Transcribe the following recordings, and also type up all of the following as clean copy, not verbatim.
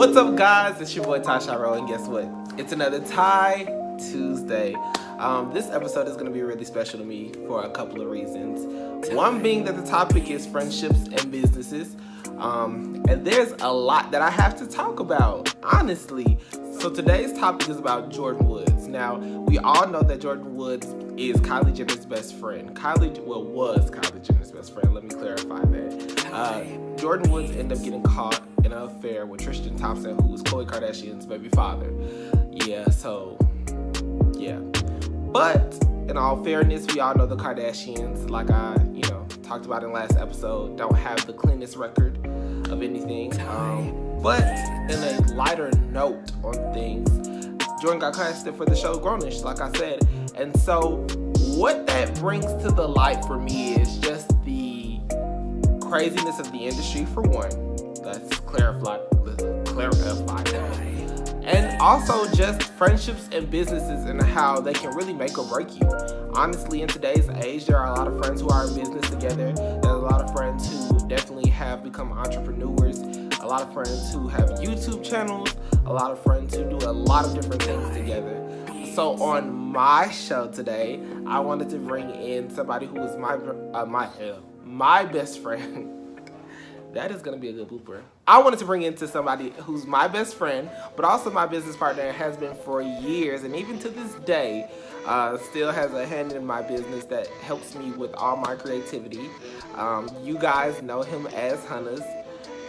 What's up, guys? It's your boy Tye Shairo, and guess what? It's another Tye Tuesday. This episode is going to be really special to me for a couple of reasons. One being that the topic is friendships and businesses. And there's a lot that I have to talk about, honestly. So today's topic is about Jordyn Woods. Now, we all know that Jordyn Woods is Kylie Jenner's best friend. Was Kylie Jenner's best friend. Let me clarify that. Jordyn Woods ended up getting caught in an affair with Tristan Thompson, who was Khloe Kardashian's baby father. Yeah. But in all fairness, we all know the Kardashians, like I, talked about in last episode, don't have the cleanest record of anything. But in a lighter note on things, Jordyn got casted for the show Grownish, like I said. And so what that brings to the light for me is just the craziness of the industry, for one. Let's clarify that. And also just friendships and businesses and how they can really make or break you. Honestly, in today's age, there are a lot of friends who are in business together. There's a lot of friends who definitely have become entrepreneurs. A lot of friends who have YouTube channels. A lot of friends who do a lot of different things together. So on my show today, I wanted to bring in somebody who is my best friend. That is going to be a good blooper. I wanted to bring into somebody who's my best friend, but also my business partner, and has been for years, and even to this day, still has a hand in my business that helps me with all my creativity. You guys know him as Hunters,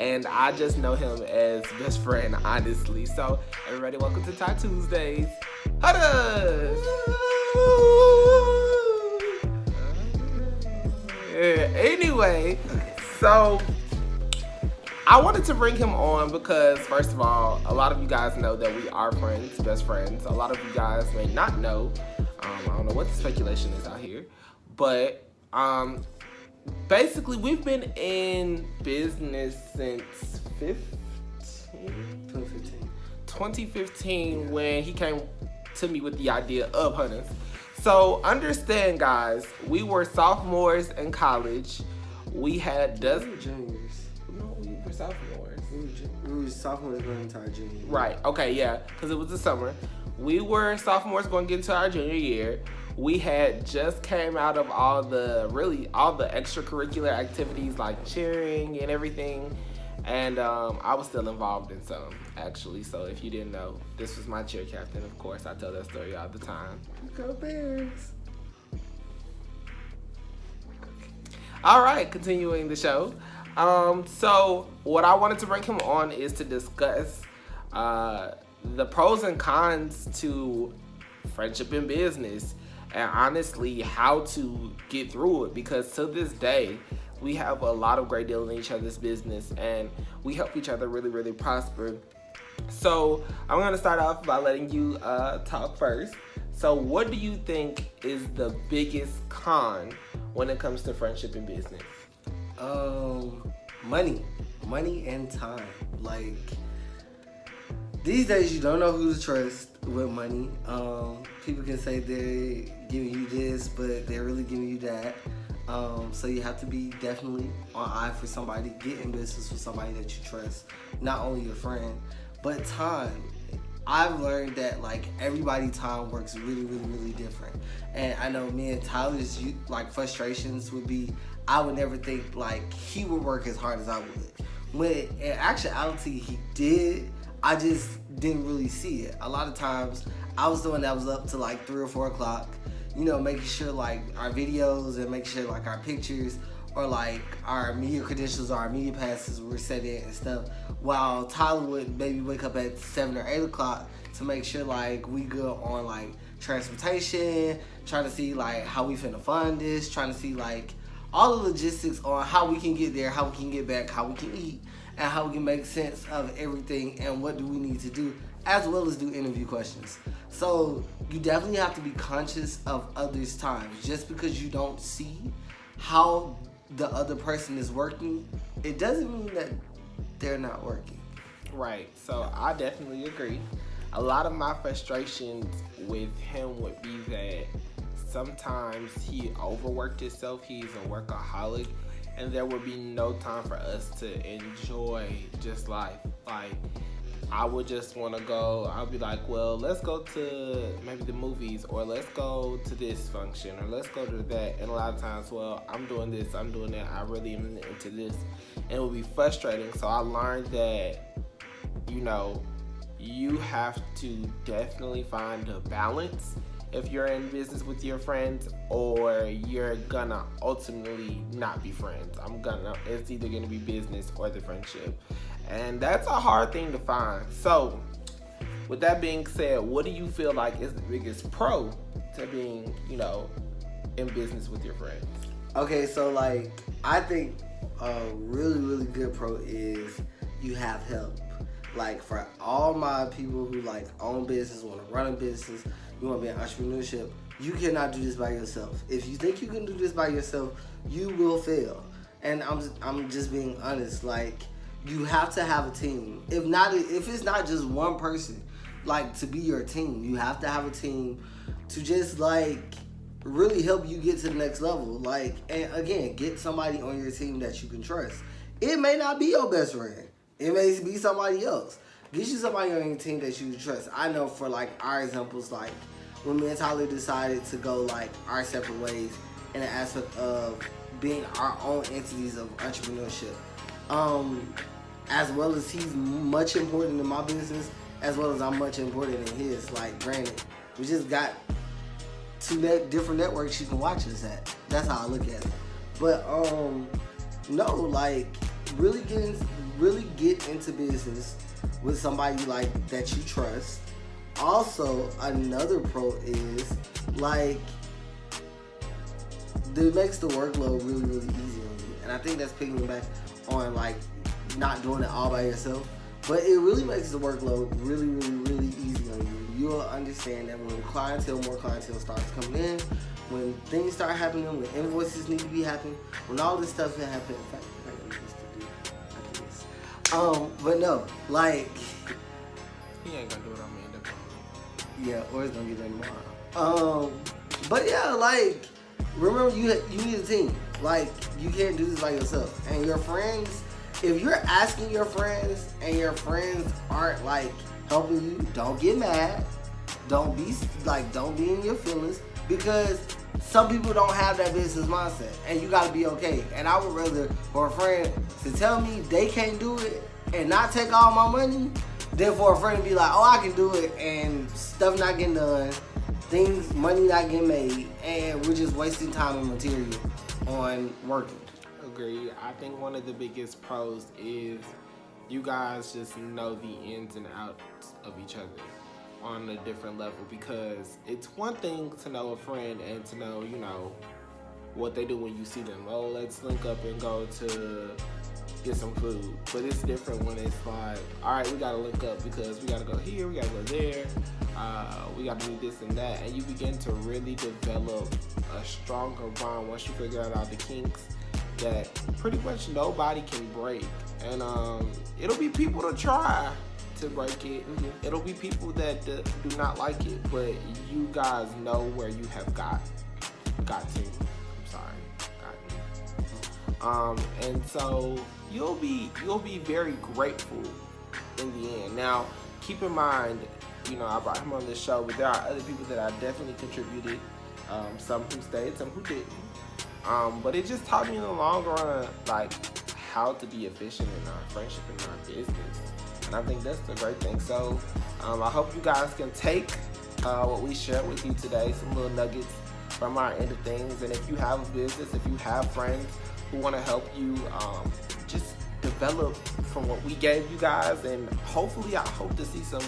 and I just know him as best friend, honestly. So, everybody, welcome to Tye Tuesdays. Hunters! Anyway, so I wanted to bring him on because, first of all, a lot of you guys know that we are friends, best friends. A lot of you guys may not know. I don't know what the speculation is out here. But basically, we've been in business since 2015, when he came to me with the idea of Hunters. So understand, guys, we were sophomores in college. We had juniors. No, we were sophomores. We were sophomores going into our junior year. Right, okay, yeah, because it was the summer. We were sophomores going to get into our junior year. We had just came out of all the extracurricular activities like cheering and everything. And I was still involved in some, actually. So if you didn't know, this was my cheer captain, of course. I tell that story all the time. Go Bears. All right, continuing the show. So what I wanted to bring him on is to discuss the pros and cons to friendship and business, and honestly how to get through it, because to this day we have a lot of great deals in each other's business and we help each other really, really prosper. So I'm going to start off by letting you talk first. So what do you think is the biggest con when it comes to friendship and business? Money and time. Like, these days you don't know who to trust with money. People can say they're giving you this, but they're really giving you that. So you have to be definitely on eye for somebody, get in business with somebody that you trust, not only your friend, but time. I've learned that everybody's time works really, really, really different. And I know me and Tyler's frustrations would be, I would never think he would work as hard as I would. When in actuality he did, I just didn't really see it. A lot of times I was the one that was up to 3 or 4 o'clock, making sure our videos and making sure our pictures or our media credentials or our media passes were set in and stuff, while Tyler would maybe wake up at 7 or 8 o'clock to make sure we good on transportation, trying to see how we finna fund this, trying to see all the logistics on how we can get there, how we can get back, how we can eat, and how we can make sense of everything and what do we need to do, as well as do interview questions. So you definitely have to be conscious of others' time. Just because you don't see how the other person is working, it doesn't mean that they're not working. Right, so I definitely agree. A lot of my frustrations with him would be that sometimes he overworked himself. He's a workaholic, and there would be no time for us to enjoy just life. I would just want to go. I'll be like, well, let's go to maybe the movies, or let's go to this function, or let's go to that. And a lot of times, well, I'm doing this, I'm doing that. I really am into this, and it will be frustrating. So I learned that, you know, you have to definitely find a balance if you're in business with your friends, or you're gonna ultimately not be friends. It's either gonna be business or the friendship. And that's a hard thing to find. So, with that being said, what do you feel like is the biggest pro to being, you know, in business with your friends? Okay, so like, I think a really, really good pro is you have help. Like, for all my people who like own business, want to run a business, you want to be in entrepreneurship, you cannot do this by yourself. If you think you can do this by yourself, you will fail. And I'm just being honest. Like, you have to have a team. If it's not just one person, like, to be your team, you have to have a team to just like really help you get to the next level. Like, and again, get somebody on your team that you can trust. It may not be your best friend. It may be somebody else. Get you somebody on your team that you can trust. I know for like our examples, like when me and Tyler decided to go like our separate ways in the aspect of being our own entities of entrepreneurship. As well as he's much important in my business, as well as I'm much important in his. Like, granted, we just got two different networks you can watch us at. That's how I look at it. But no, like, really get into business with somebody like that you trust. Also, another pro is like, it makes the workload really, really easy on you. And I think that's picking back on like not doing it all by yourself. But it really makes the workload really, really, really easy on you. You'll understand that when more clientele starts coming in, when things start happening, when invoices need to be happening, when all this stuff can happen. In fact, I got this to do after this. But no, like, He ain't gonna do it. I'm gonna end up on yeah, or it's gonna get done tomorrow. But yeah, like, remember you need a team. Like, you can't do this by yourself. And your friends, if you're asking your friends and your friends aren't like helping you, don't get mad. Don't be in your feelings, because some people don't have that business mindset, and you gotta be okay. And I would rather for a friend to tell me they can't do it and not take all my money than for a friend to be like, oh, I can do it, and stuff not getting done, money not getting made, and we're just wasting time and material on working. Agreed. I think one of the biggest pros is you guys just know the ins and outs of each other on a different level, because it's one thing to know a friend and to know, you know, what they do when you see them. Oh, let's link up and go to get some food. But it's different when it's like, all right, we gotta link up because we gotta go here, we gotta go there, we gotta do this and that, and you begin to really develop a stronger bond once you figure out all the kinks that pretty much nobody can break. And it'll be people to try to break it. It'll be people that do not like it, but you guys know where you have got to. And so you'll be very grateful in the end. Now, keep in mind, you know, I brought him on this show, but there are other people that I definitely contributed. Some who stayed, some who didn't. But it just taught me in the long run, like, how to be efficient in our friendship and our business. And I think that's the great thing. So I hope you guys can take what we shared with you today, some little nuggets from our end of things. And if you have a business, if you have friends who want to help you, just develop from what we gave you guys. And hopefully, I hope to see some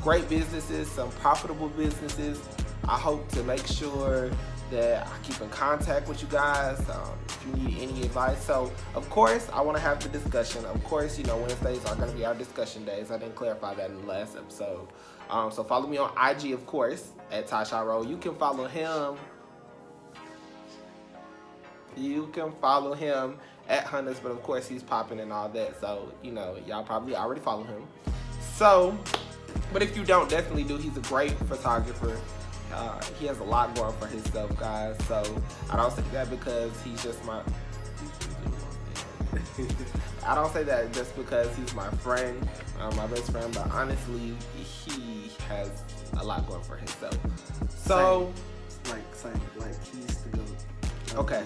great businesses, some profitable businesses. I hope to make sure that I keep in contact with you guys if you need any advice. So, of course, I want to have the discussion. Of course, you know, Wednesdays are going to be our discussion days. I didn't clarify that in the last episode. So follow me on IG, of course, at Tye Shairo. You can follow him. You can follow him at Hunters, but of course he's popping and all that. So, you know, y'all probably already follow him. So, but if you don't, definitely do. He's a great photographer. He has a lot going for himself, guys. So I don't say that because he's just my. I don't say that just because he's my friend, my best friend, but honestly, he has a lot going for himself. So, like he used to go. Okay.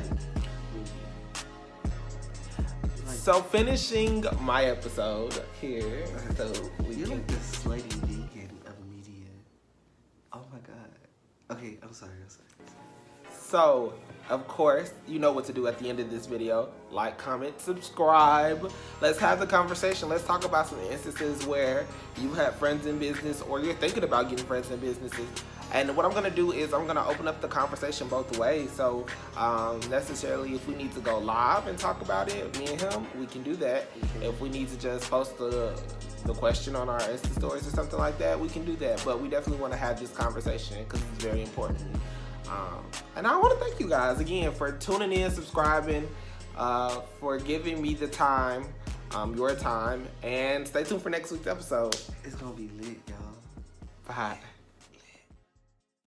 So finishing my episode here, so you're like the slutty vegan of media. Oh my god. Okay, I'm sorry. So, of course, you know what to do at the end of this video. Like, comment, subscribe. Let's have the conversation. Let's talk about some instances where you have friends in business or you're thinking about getting friends in businesses. And what I'm going to do is I'm going to open up the conversation both ways. So, necessarily, if we need to go live and talk about it, me and him, we can do that. If we need to just post the question on our Insta stories or something like that, we can do that. But we definitely want to have this conversation because it's very important. And I want to thank you guys again for tuning in, subscribing, for giving me the time, your time, and stay tuned for next week's episode. It's gonna be lit, y'all. Bye.